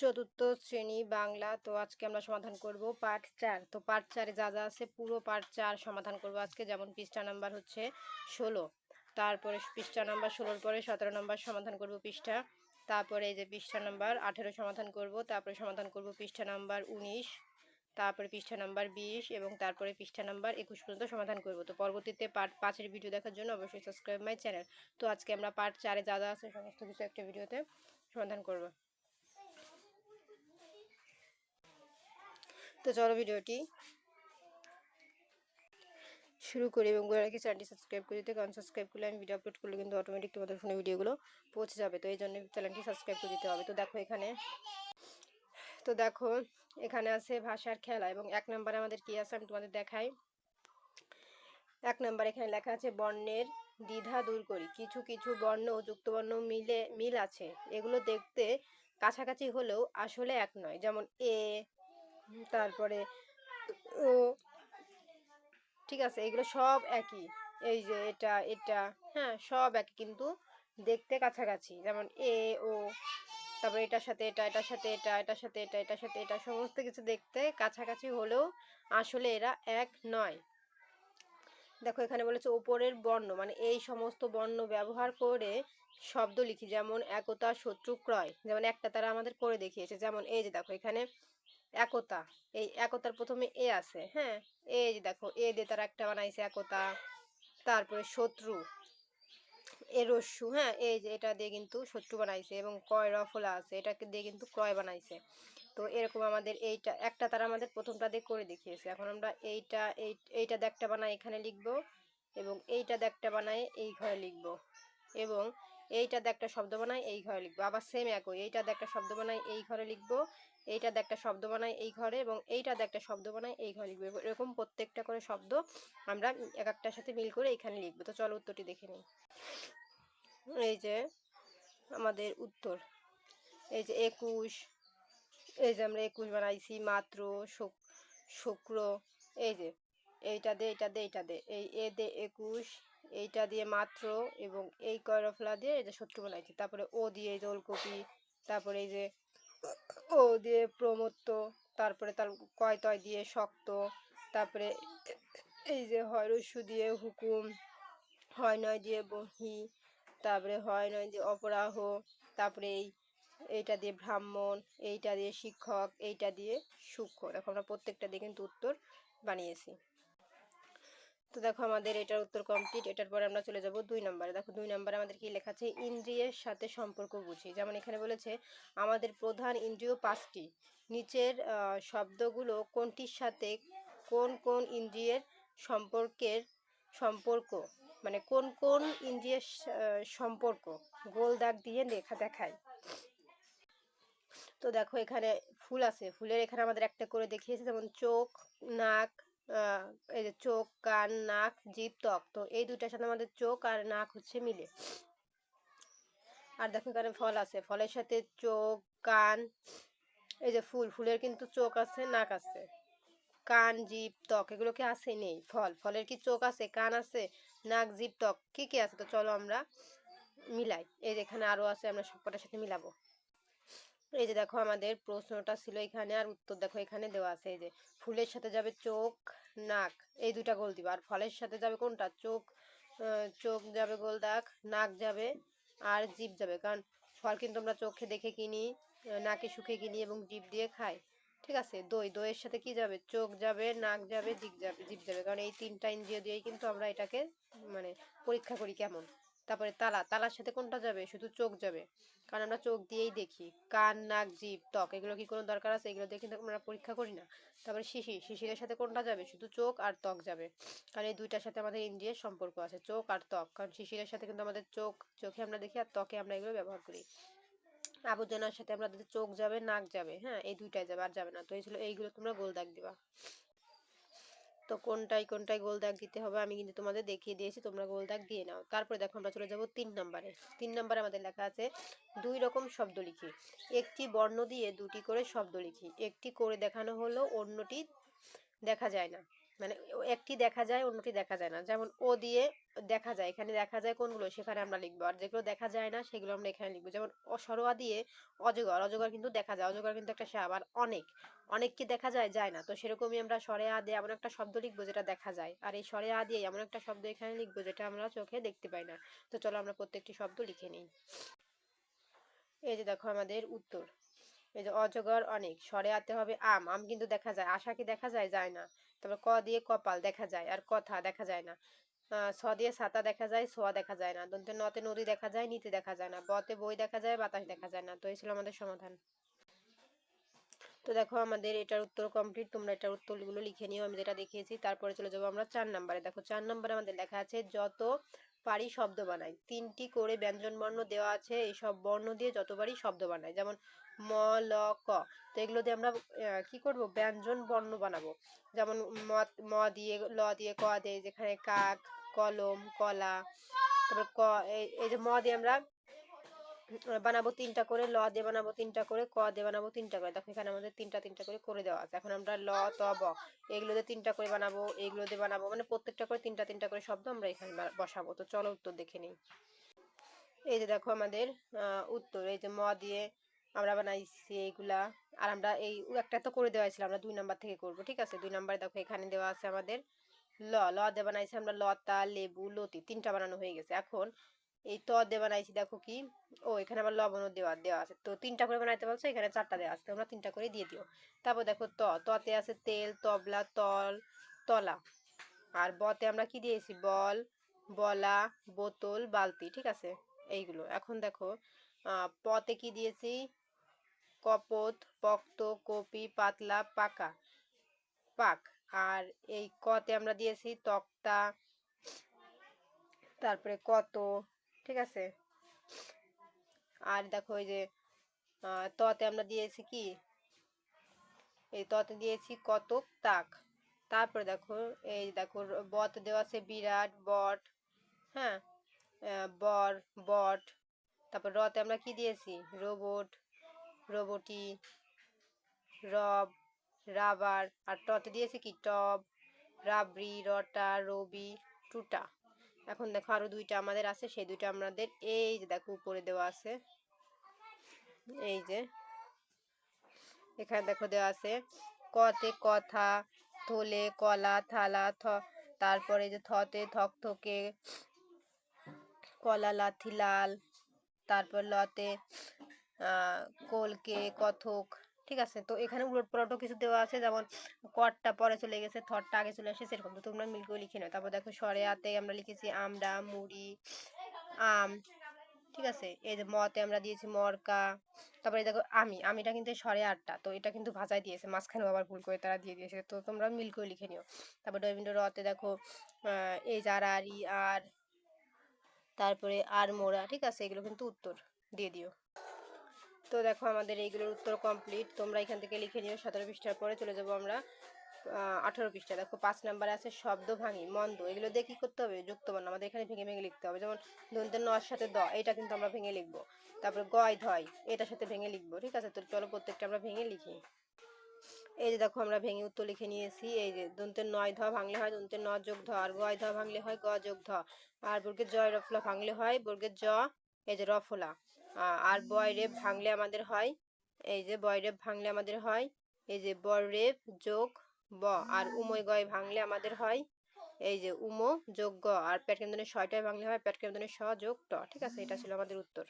চতুর্থ শ্রেণী বাংলা। তো আজকে আমরা সমাধান করব পার্ট 4। তো পার্ট 4 এ যা যা আছে পুরো পার্ট 4 সমাধান করব আজকে। যেমন পৃষ্ঠা নাম্বার হচ্ছে 16, তারপরে পৃষ্ঠা নাম্বার 16 পরে 17 নাম্বার সমাধান করব পৃষ্ঠা, তারপরে এই যে পৃষ্ঠা নাম্বার 18 সমাধান করব, তারপরে সমাধান করব পৃষ্ঠা নাম্বার 19, তারপরে পৃষ্ঠা নাম্বার 20 এবং তারপরে পৃষ্ঠা নাম্বার 21 পর্যন্ত সমাধান করব। তো পরবর্তীতে পার্ট 5 এর ভিডিও দেখার জন্য অবশ্যই সাবস্ক্রাইব মাই চ্যানেল। তো আজকে আমরা পার্ট 4 এ যা যা আছে সমস্ত কিছু একটা ভিডিওতে সমাধান করব। তো চলো ভিডিওটি শুরু করি এবং বলে রাখি চ্যানেলটি সাবস্ক্রাইব করে দিতে, কারণ সাবস্ক্রাইব করলে আমি ভিডিও আপলোড করলে কিন্তু অটোমেটিক তোমাদের ফোনে ভিডিওগুলো পৌঁছে যাবে। তো এই জন্য চ্যানেলটি সাবস্ক্রাইব করে দিতে হবে। তো দেখো এখানে আছে ভাষার খেলা এবং 1 নম্বরে আমাদের কি আছে আমি তোমাদের দেখাই। 1 নম্বর এখানে লেখা আছে বর্ণের দ্বিধা দূর করি। কিছু কিছু বর্ণ ও যুক্তবর্ণ মিল আছে, এগুলো দেখতে কাছাকাছি হলেও আসলে এক নয়। যেমন এ, তারপরে ও, ঠিক আছে, এগুলো সব একই। এই যে এটা এটা, হ্যাঁ সব একই কিন্তু দেখতে কাছাকাছি। যেমন এ ও, তারপর এটার সাথে এটা, এটার সাথে এটা, এটার সাথে এটা, এটার সাথে এটা, সমস্ত কিছু দেখতে কাছাকাছি হলেও আসলে এরা এক নয়। দেখো এখানে বলেছে ওপরের বর্ণ মানে এই সমস্ত বর্ণ ব্যবহার করে শব্দ লিখি। যেমন একতা, শত্রু, ক্রয়। যেমন একটা তারা আমাদের করে দেখিয়েছে। যেমন এই যে দেখো এখানে একতা, এই একতার প্রথমে এ আছে, হ্যাঁ এই যে দেখো এ দিয়ে তারা একটা বানাইছে একতা। তারপরে শত্রু, এ রস্যু, হ্যাঁ এই যে এটা দিয়ে কিন্তু শত্রু বানাইছে এবং কয় রফলা আছে, এটাকে দিয়ে কিন্তু ক্রয় বানাইছে। তো এরকম আমাদের এইটা একটা তারা আমাদের প্রথমটা দিয়ে করে দেখিয়েছে। এখন আমরা এইটা দিয়ে একটা বানাই এখানে লিখবো এবং এইটা দিয়ে একটা বানাই এই ঘরে লিখবো এবং এইটা দিয়ে একটা শব্দ বানাই এই ঘরে লিখবো। আবার সেম একই, এইটা দিয়ে একটা শব্দ বানাই এই ঘরে লিখবো, এইটা দিয়ে একটা শব্দ বানাই এই ঘরে এবং এইটা দিয়ে একটা শব্দ বানাই এই ঘরে লিখবো। এরকম প্রত্যেকটা করে শব্দ আমরা এক একটার সাথে মিল করে এখানে লিখবো। তো চলো উত্তরটি দেখে নিই। এই যে আমাদের উত্তর, এই যে 21, এই যে আমরা 21 বানাইছি। মাত্র, শুক্র, এই যে এইটা দিয়ে এইটা দিয়ে এইটা দিয়ে এই এ দিয়ে 21, এইটা দিয়ে মাত্র এবং এই কয়রফলা দিয়ে এই যে শত্রু বানাইছি। তারপরে ও দিয়ে এই যে ওলকপি, তারপরে এই যে ও দিয়ে প্রমত্ত, তারপরে তার কয় তয় দিয়ে শক্ত, তারপরে এই যে হয় রস্যু দিয়ে হুকুম, হয় নয় দিয়ে বহি, তারপরে হয় নয় দিয়ে অপরাহ, তারপরে এইটা দিয়ে ব্রাহ্মণ, এইটা দিয়ে শিক্ষক, এইটা দিয়ে সূক্ষ্ম। দেখো আমরা প্রত্যেকটা দিয়ে কিন্তু উত্তর বানিয়েছি। তো দেখো আমাদের এটার উত্তর কমপ্লিট। এটার পরে আমরা চলে যাব 2 নম্বরে। দেখো 2 নম্বরে আমাদের কি লেখা আছে ইন্দ্রিয়ের সাথে সম্পর্ক বুঝি। যেমন এখানে বলেছে আমাদের প্রধান ইন্দ্রিয় 5টি, নিচের শব্দগুলো কোনটির সাথে কোন কোন ইন্দ্রিয়ের সম্পর্ক মানে কোন কোন ইন্দ্রিয়ের সম্পর্ক গোল দাগ দিয়ে লেখা দেখায়। তো দেখো এখানে ফুল আছে, ফুলের এখানে আমাদের একটা করে দেখিয়েছে। যেমন চোখ, নাক, এই যে চোখ, কান, নাক, জিভ, ত্বক। তো এই দুইটার সাথে আমাদের চোখ আর নাক হচ্ছে মিলে। আর দেখো এখানে ফল আছে, ফলের সাথে চোখ, কান, এই যে ফুলের কিন্তু চোখ আছে, নাক আছে, কান, জিভ, ত্বক এগুলো কি আছে? নেই। ফলের কি চোখ আছে, কান আছে, নাক, জিভ, ত্বক কি কি আছে? তো চলো আমরা মিলাই। এই যে এখানে আরো আছে, আমরা সবকটার সাথে মিলাবো। এই যে দেখো আমাদের প্রশ্নটা ছিল এখানে আর উত্তর দেখো এখানে দেওয়া আছে। এই যে ফুলের সাথে যাবে চোখ, নাক, এই দুইটা গোল দিবা। আর ফলের সাথে যাবে কোনটা? চোখ যাবে গোল দাগ, নাক যাবে আর জিভ যাবে। কারণ ফল কিন্তু আমরা চোখে দেখে কিনি, নাকে শুকে কিনি এবং জিভ দিয়ে খাই। ঠিক আছে, দইয়ের সাথে কি যাবে? চোখ যাবে, নাক যাবে, জিভ যাবে। কারণ এই 3টা ইন্দ্রিয় দিয়েই কিন্তু আমরা এটাকে মানে পরীক্ষা করি কেমন। তারপরে তালার সাথে কোনটা যাবে? শুধু চোখ যাবে, কারণ আমরা চোখ দিয়েই দেখি। কান, নাক, জিভ, ত্বক এগুলো কি কোনো দরকার আছে? এগুলো দিয়ে কিন্তু আমরা পরীক্ষা করি না। তারপরে শিশিরের সাথে কোনটা যাবে? শুধু চোখ আর ত্বক যাবে, কারণ এই দুইটার সাথে আমাদের ইন্দ্রিয়ের সম্পর্ক আছে, চোখ আর ত্বক। কারণ শিশিরের সাথে কিন্তু আমাদের চোখে আমরা দেখি আর ত্বকে আমরা এগুলো ব্যবহার করি। আবর্জনার সাথে আমাদের চোখ যাবে, নাক যাবে, হ্যাঁ এই দুইটাই যাবে, আর যাবে না। তো এইগুলো তোমরা গোল দাগ দিবা। তো কোনটায় গোল দাগ দিতে হবে আমি কিন্তু তোমাদের দেখিয়ে দিয়েছি, তোমরা গোল দাগ দিয়ে নাও। তারপরে দেখো আমরা চলে যাব 3 নম্বরে। 3 নম্বরে আমাদের লেখা আছে 2 রকম শব্দ লিখি। একটি বর্ণ দিয়ে 2টি করে শব্দ লিখি। একটি করে দেখানো হলো, অন্যটি দেখা যায় না। মানে একটি দেখা যায় অন্যটি দেখা যায় না। যেমন ও দিয়ে দেখা যায়, এখানে দেখা যায় কোনগুলো সেখানে আমরা লিখবো, আর যেগুলো দেখা যায় না সেগুলো আমরা এখানে লিখবো। যেমন অসরোয়া দিয়ে অজগর, অজগর কিন্তু দেখা যায়, অজগর কিন্তু একটা সাপ। আর অনেক, অনেক কি দেখা যায়, যায় না। তো সেরকমই আমরা সরে আ দিয়ে এমন একটা শব্দ লিখবো যেটা দেখা যায়, আর এই সরে আ দিয়ে এমন একটা শব্দ এখানে লিখবো যেটা আমরা চোখে দেখতে পাই না। তো চলো আমরা প্রত্যেকটি শব্দ লিখে নিই। এই যে দেখো আমাদের উত্তর। এই যে অজগর অনেক, স্বরে আতে হবে আম, আম কিন্তু দেখা যায়। আশা কি দেখা যায়, যায় না। তারপর ক দিয়ে কপাল দেখা যায়, আর কথা দেখা যায় না। ছ দিয়ে ছাতা দেখা যায়, ছোঁয়া দেখা যায় না। দন্তে নতে নদী দেখা যায়, নিতে দেখা যায় না। বতে বই দেখা যায়, বাতাস দেখা যায় না। তো এই ছিল আমাদের সমাধান। তো দেখো আমাদের এটার উত্তর কমপ্লিট, তোমরা এটার উত্তরগুলো লিখে নিও আমি যেটা দেখিয়েছি। তারপরে চলে যাবো আমরা 4 নাম্বারে। দেখো 4 নাম্বারে আমাদের লেখা আছে যত পারি শব্দ বানাই। 3টি করে ব্যঞ্জন বর্ণ দেওয়া আছে, এই সব বর্ণ দিয়ে যতবারই শব্দ বানাই। যেমন ম, ল, ক। তো এগুলো দিয়ে আমরা কি করব, ব্যঞ্জন বর্ণ বানাবো। যেমন ম দিয়ে, ল দিয়ে, ক দিয়ে, যেখানে কাক, কলম, কলা। তারপর ক, এই যে ম দিয়ে আমরা বানাবো 3টা করে, ল দিয়ে বানাবো 3টা করে, ক দিয়ে বানাবো 3টা করে। দেখো এখানে আমাদের 3টা 3টা করে দেওয়া আছে। এখন আমরা ল, ত, ব এগুলো দিয়ে 3টা করে বানাবো, এগুলো দিয়ে বানাবো, মানে প্রত্যেকটা করে 3টা 3টা করে শব্দ আমরা এখানে বসাবো। তো চলো উত্তর দেখে নিই। এই যে দেখো আমাদের উত্তর। এই যে ম দিয়ে আমরা বানাইছি এইগুলা। আর আমরা এই একটা তো করে দেওয়া ছিল, আমরা 2 নাম্বার থেকে করব। ঠিক আছে, 2 নাম্বারে দেখো এখানে দেওয়া আছে আমাদের ল, ল দিয়ে বানাইছি আমরা লতা, লেবু, লতি, 3টা বানানো হয়ে গেছে। এখন এই ত দিয়ে বানাইছি দেখো কি, ও এখানে আবার লবণও দেওয়া দেওয়া আছে। তো 3টা করে বানাইতে বলছো, এখানে 4টা দেওয়া আছে, তোমরা 3টা করে দিয়ে দিও। তারপর দেখো ততে আছে তেল, তবলা, তল, তলা। আর বতে আমরা কি দিয়েছি, বল, বলা, বোতল, বালতি। ঠিক আছে, এইগুলো। এখন দেখো পতে কি দিয়েছি, কপত, পক্ত, কপি, পাতলা, পাকা, পাক। আর এই কতে আমরা দিয়েছি তক্তা, তারপরে কত। ঠিক আছে, আর দেখো এই যে ততে আমরা দিয়েছি কি, এই ততে দিয়েছি কতক, তাক। তারপরে দেখো এই দেখো বতে দেওয়া আছে বিরাট, বট। হ্যাঁ, বর, বট। তারপর রতে আমরা কি দিয়েছি, রোবট, রোবটি, রব, রাবার। আর টতে দিয়েছি কি, টব, রাবড়ি, রটা, রবি, টুটা। এখন দেখো আরো 2টা আমাদের আছে, সেই 2টা আমাদের এই যে দেখো উপরে দেওয়া আছে। এই যে এখানে দেখো দেওয়া আছে কতে কথা, থলে, কলা, থালা, তারপরে যে থতে থকথকে, কলা, লাথি, লাল। তারপর লতে কলকে, কথক। ঠিক আছে, তো এখানে উলট পালটও কিছু দেওয়া আছে, যেমন কটটা পরে চলে গেছে, থটটা আগে চলে আসে, সেরকম। তো তোমরা মিল করে লিখে নাও। তারপর দেখো সরে আতে আমরা লিখেছি আমরা, মুড়ি, আম। ঠিক আছে, এই যে মতে আমরা দিয়েছি মরকা। তারপরে দেখো আমি, আমিটা কিন্তু সরে আটটা, তো এটা কিন্তু ভাজাই দিয়েছে, মাঝখানেও আবার ভুল করে তারা দিয়ে দিয়েছে। তো তোমরা মিল করে লিখে নিও। তারপর ডয়মিন্ড রতে দেখো এই যারা আর ই আর, তারপরে আর মোড়া। ঠিক আছে, এগুলো কিন্তু উত্তর দিয়ে দিও। তো দেখো আমাদের এইগুলোর উত্তর কমপ্লিট, তোমরা এখান থেকে লিখে নিও। 17 পৃষ্ঠার পরে চলে যাবো আমরা 18 পৃষ্ঠা। দেখো 5 নাম্বার আছে শব্দ ভাঙি, মন্দ। এগুলো দিয়ে কি করতে হবে, যুক্ত বর্ণ আমাদের এখানে ভেঙে ভেঙে লিখতে হবে। যেমন দন্তের নর সাথে দ, এটা কিন্তু আমরা ভেঙে লিখবো। তারপরে গয় ধয়, এটার সাথে ভেঙে লিখবো। ঠিক আছে, তো চলো প্রত্যেকটা আমরা ভেঙে লিখি। এই যে দেখো আমরা ভেঙে উত্তর লিখে নিয়েছি। এই যে দন্তের নয় ধ ভাঙলে হয় দন্তের ন যোগ ধ, আর গয় ধ ভাঙলে হয় গ যোগ ধ, আর বর্গের জয় রফলা ভাঙলে হয় বর্গের জ, এই যে রফলা। আর বয় রেপ ভাঙলে আমাদের হয়, এই যে বয় রেপ ভাঙলে আমাদের হয় এই যে বর রেপ যোগ ব। আর উময় গয় ভাঙলে আমাদের হয় এই যে উমো যোগ গ। আর পেট কেন্দ্রের ছয়টায় ভাঙলে হয় পেট কেন্দ্রের স যোগ ট। ঠিক আছে, এটা ছিল আমাদের উত্তর।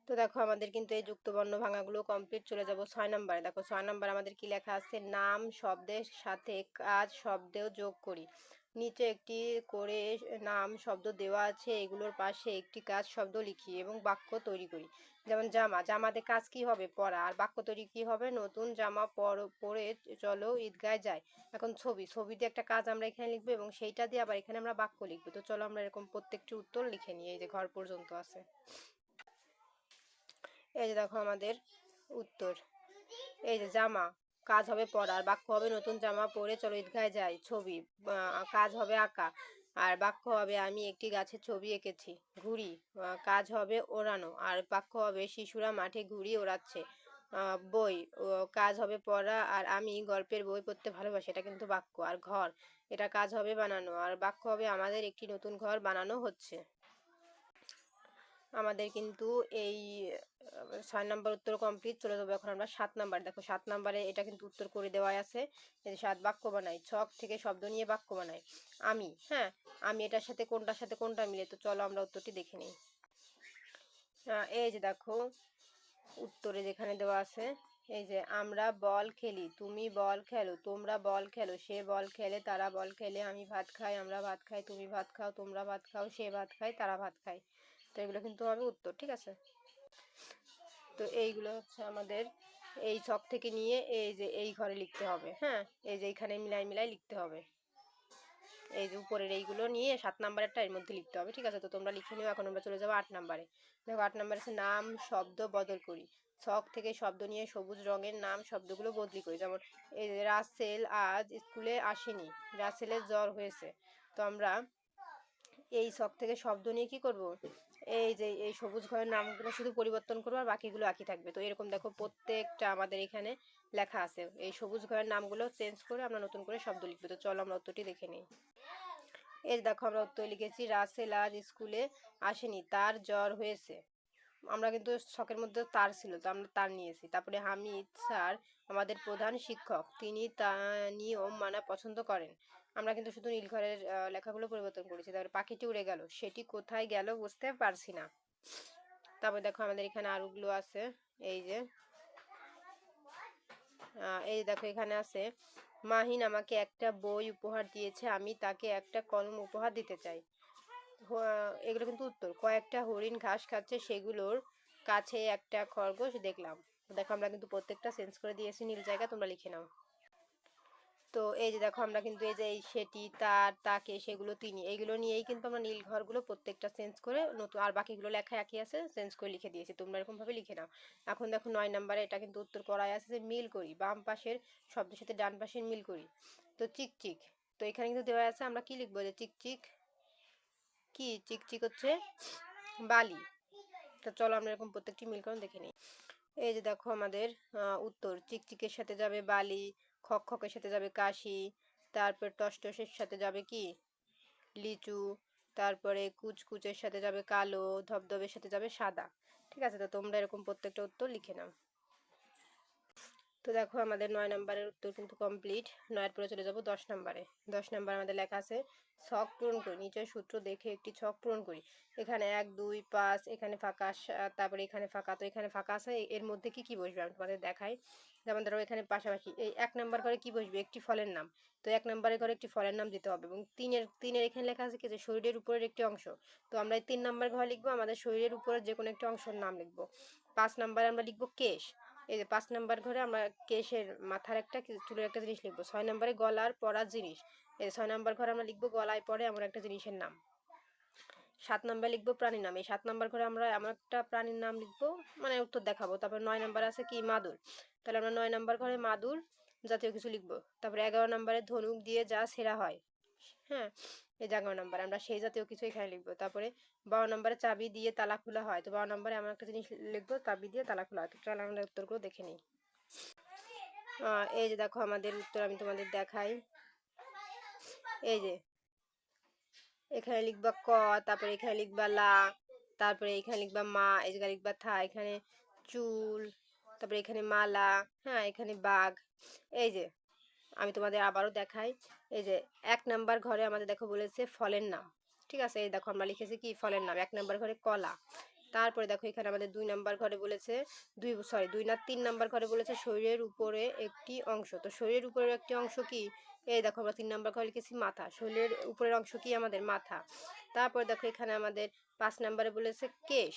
তো দেখো আমাদের কিন্তু এই যুক্ত বর্ণ ভাঙাগুলো কমপ্লিট। চলে যাব 6 নাম্বারে। দেখো 6 নাম্বার আমাদের কি লেখা আছে, নাম শব্দের সাথে কাজ শব্দেও যোগ করি। নিচে একটি করে নাম শব্দ দেওয়া আছে, এগুলোর পাশে একটি কাজ শব্দ লিখি এবং বাক্য তৈরি করি। যেমন জামা, জামাতে কাজ কি হবে, পরা। আর বাক্য তৈরি কি হবে, নতুন জামা পরে চলো ঈদগায় যাই। এখন ছবি, ছবি দিয়ে একটা কাজ আমরা এখানে লিখবো এবং সেইটা দিয়ে আবার এখানে আমরা বাক্য লিখবো। তো চলো আমরা এরকম প্রত্যেকটি উত্তর লিখে নিই। এই যে ঘর পর্যন্ত আছে। এই যে দেখো আমাদের উত্তর। এই যে জামা, কাজ হবে পরা, আর বাক্য হবে নতুন জামা পরে চলো ঈদগায় যাই। ছবি, কাজ হবে আঁকা, আর বাক্য হবে আমি একটি গাছের ছবি এঁকেছি। ঘুড়ি, কাজ হবে ওড়ানো, আর বাক্য হবে শিশুরা মাঠে ঘুড়ি ওড়াচ্ছে। বই ও কাজ হবে পড়া, আর আমি গল্পের বই পড়তে ভালোবাসি, এটা কিন্তু বাক্য। আর ঘর, এটা কাজ হবে বানানো, আর বাক্য হবে আমাদের একটি নতুন ঘর বানানো হচ্ছে। আমাদের কিন্তু এই 6 নম্বর উত্তর কমপ্লিট। চলে যাবো এখন আমরা 7 নম্বর। দেখো 7 নম্বরে এটা কিন্তু উত্তর করে দেওয়া আছে। এই যে 7, বাক্য বানাই, ছক থেকে শব্দ নিয়ে বাক্য বানাই। আমি, হ্যাঁ, আমি এটার সাথে কোনটা মিলে, তো চলো আমরা উত্তরটি দেখে নিই। এই যে দেখো উত্তরে যেখানে দেওয়া আছে, এই যে আমরা বল খেলি, তুমি বল খেলো, তোমরা বল খেলো, সে বল খেলে, তারা বল খেলে, আমি ভাত খাই, আমরা ভাত খাই, তুমি ভাত খাও, তোমরা ভাত খাও, সে ভাত খায়, তারা ভাত খায়। তো এগুলো কিন্তু হবে উত্তর, ঠিক আছে। তো এইগুলো হচ্ছে আমাদের এই ছক থেকে নিয়ে এই যে এই ঘরে লিখতে হবে, হ্যাঁ, এই যে এইখানে মিলাই মিলাই লিখতে হবে। এই যে উপরের এইগুলো নিয়ে 7 নম্বরেরটা এর মধ্যে লিখতে হবে, ঠিক আছে। তো তোমরা লিখে নিও। এখন আমরা চলে যাবো 8 নম্বরে। দেখো 8 নম্বরে আছে নাম শব্দ বদল করি। ছক থেকে শব্দ নিয়ে সবুজ রঙের নাম শব্দগুলো বদলি করি। যেমন এই যে রাসেল আজ স্কুলে আসেনি, রাসেলের জ্বর হয়েছে। তো আমরা এই ছক থেকে শব্দ নিয়ে কি করব, এই যে এই সবুজ ঘরের নামগুলো শুধু পরিবর্তন করবো, আর বাকিগুলো একই থাকবে। তো এরকম দেখো প্রত্যেকটা আমাদের এখানে লেখা আছে। এই সবুজ ঘরের নামগুলো চেঞ্জ করে আমরা নতুন করে শব্দ লিখবো। তো চলো আমরা উত্তরটি দেখে নিই। এই দেখো আমরা উত্তর লিখেছি রাসেল আজ স্কুলে আসেনি, তার জ্বর হয়েছে। আমরা কিন্তু ছকের মধ্যে তার ছিল, তো আমরা তার নিয়েছি। তারপরে হামিদ স্যার আমাদের প্রধান শিক্ষক, তিনি তা নিয়ম মানা পছন্দ করেন। আমরা কিন্তু শুধু নীল ঘরের লেখাগুলো পরিবর্তন করেছি। তারপরে পাখিটি উড়ে গেল, সেটি কোথায় গেল বুঝতে পারছি না। তারপর দেখো আমাদের এখানে আরোগুলো আছে। এই যে এই দেখো এখানে আছে মাহিন আমাকে একটা বই উপহার দিয়েছে, আমি তাকে একটা কলম উপহার দিতে চাই। এগুলো কিন্তু উত্তর। কয়েকটা হরিণ ঘাস খাচ্ছে, সেগুলোর কাছে একটা খরগোশ দেখলাম। দেখো আমরা কিন্তু প্রত্যেকটা চেঞ্জ করে দিয়েছি নীল জায়গা, তোমরা লিখে নাও। তো এই যে দেখো আমরা কিন্তু এই যে এই সেটি তার তাকে সেগুলো তিনি এইগুলো নিয়েই কিন্তু আমরা নীল ঘরগুলো প্রত্যেকটা চেঞ্জ করে নতুন, আর বাকিগুলো লেখা একই আছে, চেঞ্জ করে লিখে দিয়েছি। তোমরা এরকম ভাবে লিখে নাও। এখন দেখো 9 নম্বরে এটা কিন্তু উত্তর করাই আছে যে মিল করি, বাম পাশের শব্দের সাথে ডান পাশের মিল করি। তো চিকচিক, তো এখানে কিন্তু দেওয়া আছে আমরা কি লিখবো, যে চিকচিক কি, চিকচিক হচ্ছে বালি। তো চলো আমরা এরকম প্রত্যেকটি মিলকরণ দেখে নিই। এই যে দেখো আমাদের উত্তর চিকচিকের সাথে যাবে বালি, খকখকের সাথে যাবে কাশি, তারপর টসটসের সাথে যাবে কি লিচু, তারপরে কুচকুচের সাথে যাবে কালো, ধবধবের সাথে যাবে সাদা। ঠিক আছে, তো তোমরা এরকম প্রত্যেকটা উত্তর লিখে নাও। তো দেখো আমাদের 9 নম্বরের উত্তর কিন্তু কমপ্লিট। 9-এর পরে চলে যাব 10 নম্বরে। 10 নম্বর আমাদের লেখা আছে ছক পূরণ করি, নিচের সূত্র দেখে একটি ছক পূরণ করি। এখানে 1 2 5, এখানে ফাঁকা, তারপরে এখানে ফাঁকা। তো এখানে ফাঁকা আছে, এর মধ্যে কি কি বসবে আমি তোমাদের দেখাই। যেমন ধরো এখানে পাশাপাশি এই 1 নম্বর ঘরে কি বসবে, একটি ফলের নাম। তো 1 নম্বরের ঘরে একটি ফলের নাম দিতে হবে। এবং তিনের এখানে লেখা আছে কি, যে শরীরের উপরের একটি অংশ। তো আমরা এই 3 নম্বর ঘরে লিখবো আমাদের শরীরের উপরের যে কোনো একটি অংশের নাম লিখবো। 5 নম্বরে আমরা লিখবো কেশ। এই যে 5 নম্বর ঘরে আমরা কেশের মাথার একটা চুলের একটা জিনিস লিখবো। 6 নম্বরে গলার পরার জিনিস। এই 6 নম্বর ঘরে আমরা লিখবো গলায় পরে এমন একটা জিনিসের নাম। 7 নম্বরে লিখবো প্রাণীর নাম। এই 7 নম্বর ঘরে আমরা এমন একটা প্রাণীর নাম লিখবো, মানে উত্তর দেখাবো। তারপর 9 নম্বর আছে কি মাদুর, তাহলে আমরা 9 নম্বর ঘরে মাদুর জাতীয় কিছু লিখবো। তারপরে 11 নম্বরে ধনুক দিয়ে যা সেরা হয়, হ্যাঁ, এই যে 11 নম্বরে আমরা সেই জাতীয় কিছু এখানে লিখবো। তারপরে 12 নম্বরে চাবি দিয়ে তালা খোলা হয়। তো 12 নম্বরে এমন একটা জিনিস লিখবো, চাবি দিয়ে তালা খোলা হয়। তো চলো আমরা উত্তরগুলো দেখে নিই। এই যে দেখো আমাদের উত্তর আমি তোমাদের দেখাই। এই যে এখানে লিখবা ক, তারপরে এখানে লিখবা লা, তারপরে এখানে লিখবা মা, এই জায়গায় লিখবা থা, এখানে চুল, তারপরে এখানে মালা, হ্যাঁ, এখানে বাঘ। এই যে আমি তোমাদের আবারও দেখাই। এই যে 1 নম্বর ঘরে আমাদের দেখো বলেছে ফলের নাম। ঠিক আছে, এই দেখো আমরা লিখেছি কি ফলের নাম। 1 নম্বর ঘরে কলা। তারপরে দেখো এখানে আমাদের 2 নম্বর ঘরে বলেছে, দুই না 3 নম্বর ঘরে বলেছে শরীরের উপরে একটি অংশ। তো শরীরের উপরের একটি অংশ কি, এই দেখো আমরা 3 নম্বর ঘরে লিখেছি মাথা। শরীরের উপরের অংশ কি আমাদের মাথা। তারপরে দেখো এখানে আমাদের 5 নম্বরে বলেছে কেশ,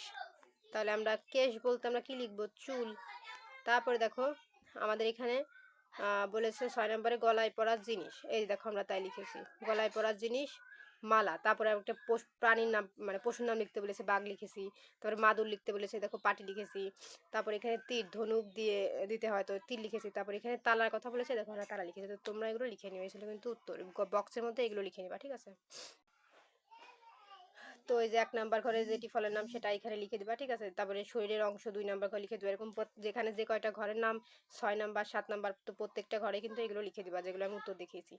তাহলে আমরা কেশ বলতে আমরা কি লিখবো, চুল। তারপরে দেখো আমাদের এখানে বলেছে 6 নম্বরে গলায় পরার জিনিস। এই দেখো আমরা তাই লিখেছি, গলায় পরার জিনিস মালা। তারপরে একটা প্রাণীর নাম, মানে পশুর নাম লিখতে বলেছে, বাঘ লিখেছি। তারপরে মাদুর লিখতে বলেছে, দেখো পাটি লিখেছি। তারপরে এখানে তীর, ধনুক দিয়ে দিতে হয়, তো তীর লিখেছি। তারপরে এখানে তালার কথা বলেছে, দেখো আমরা তালা লিখেছি। তো তোমরা এগুলো লিখে নিও, এসেছিল কিন্তু উত্তর বক্সের মধ্যে এগুলো লিখে নিবা, ঠিক আছে। তো এই যে 1 নাম্বার ঘরে যেটি ফলের নাম সেটা এখানে লিখে দিবা, ঠিক আছে। তারপরে শরীরের অংশ 2 নাম্বার ঘরে লিখে দিবা। এরকম যেখানে যে কয়টা ঘরের নাম 6 নাম্বার 7 নাম্বার, তো প্রত্যেকটা ঘরে কিন্তু এগুলো লিখে দিবা যেগুলো আমি উত্তর দেখিয়েছি।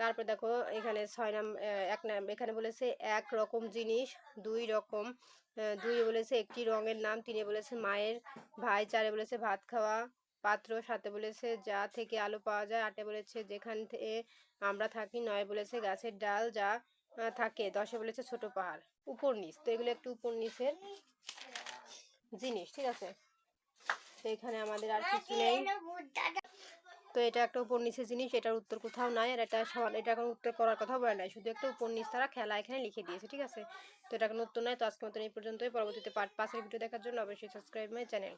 তারপর দেখো এখানে 6 এক এখানে বলেছে এক রকম জিনিস, 2 রকম, 2 এ বলেছে একটি রঙের নাম, 3 এ বলেছে মায়ের ভাই, 4 এ বলেছে ভাত খাওয়া পাত্র, 7 এ বলেছে যা থেকে আলো পাওয়া যায়, 8 এ বলেছে যেখান থেকে আমরা থাকি, 9 এ বলেছে গাছের ডাল যা থাকে, 10 এ বলেছে ছোট পাহাড়। উপর নিচ, তো এগুলো একটু উপর নিচের জিনিস, ঠিক আছে। তো এখানে আমাদের আর কিছু নেই। তো এটা একটা উপর নিচের জিনিস, এটার উত্তর কোথাও নাই, আর এটা সমান, এটা কোনো উত্তর করার কথা বলে নাই, শুধু একটা উপর নিচ তারা খেলা এখানে লিখে দিয়েছে, ঠিক আছে। তো এটা কোনো উত্তর নাই। তো আজকের মতন এই পর্যন্তই। পরবর্তীতে পার্ট 5 এর ভিডিও দেখার জন্য অবশ্যই সাবস্ক্রাইব মাই চ্যানেল।